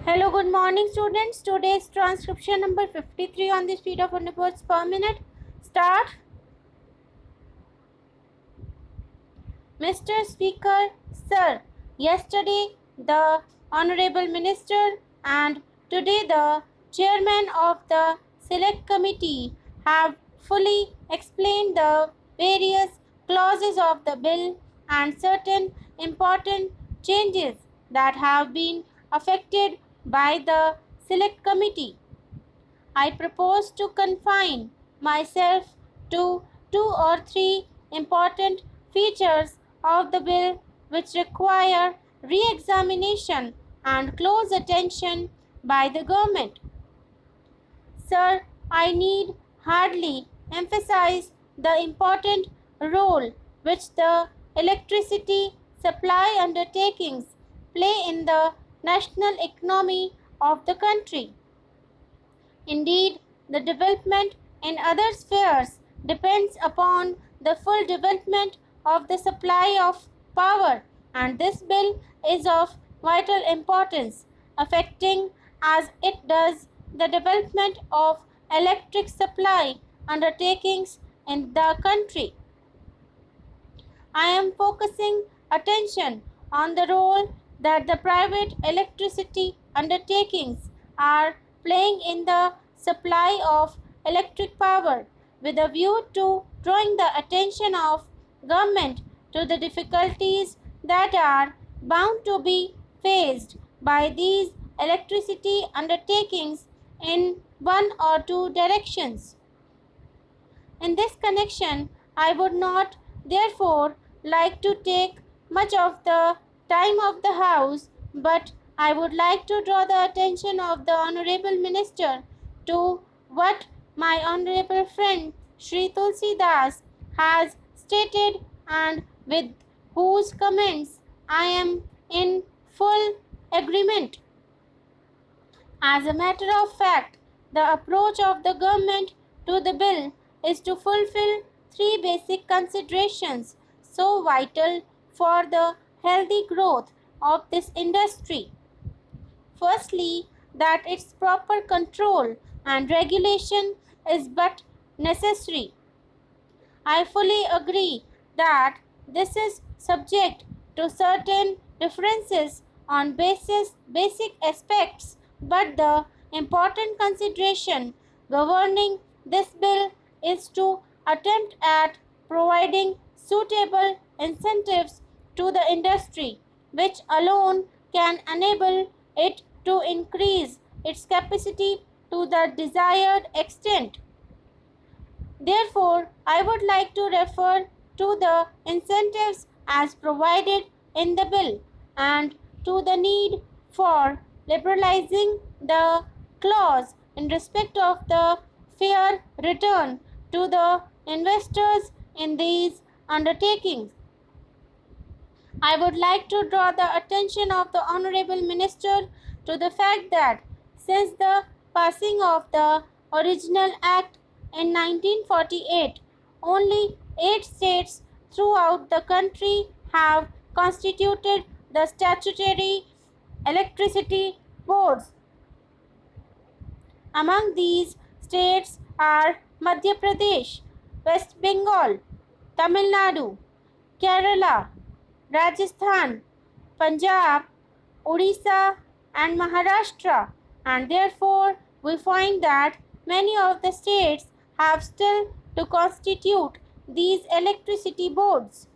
Hello, good morning students. Today's transcription number 53 on the speed of 100 words per minute. Start. Mr. Speaker, Sir, yesterday the Honorable Minister and today the Chairman of the Select Committee have fully explained the various clauses of the bill and certain important changes that have been affected by the Select Committee. I propose to confine myself to two or three important features of the bill which require re-examination and close attention by the government. Sir, I need hardly emphasize the important role which the electricity supply undertakings play in the national economy of the country. Indeed, the development in other spheres depends upon the full development of the supply of power, and this bill is of vital importance, affecting as it does the development of electric supply undertakings in the country. I am focusing attention on the role that the private electricity undertakings are playing in the supply of electric power with a view to drawing the attention of government to the difficulties that are bound to be faced by these electricity undertakings in one or two directions. In this connection, I would not, therefore, like to take much of the time of the House, but I would like to draw the attention of the Honorable Minister to what my Honorable friend Shri Tulsi Das has stated and with whose comments I am in full agreement. As a matter of fact, the approach of the government to the bill is to fulfill three basic considerations so vital for the healthy growth of this industry. Firstly, that its proper control and regulation is but necessary. I fully agree that this is subject to certain differences on basic aspects, but the important consideration governing this bill is to attempt at providing suitable incentives to the industry, which alone can enable it to increase its capacity to the desired extent. Therefore, I would like to refer to the incentives as provided in the bill and to the need for liberalizing the clause in respect of the fair return to the investors in these undertakings. I would like to draw the attention of the Honorable Minister to the fact that since the passing of the original Act in 1948, only 8 states throughout the country have constituted the statutory electricity boards. Among these states are Madhya Pradesh, West Bengal, Tamil Nadu, Kerala, Rajasthan, Punjab, Odisha, and Maharashtra, and therefore we find that many of the states have still to constitute these electricity boards.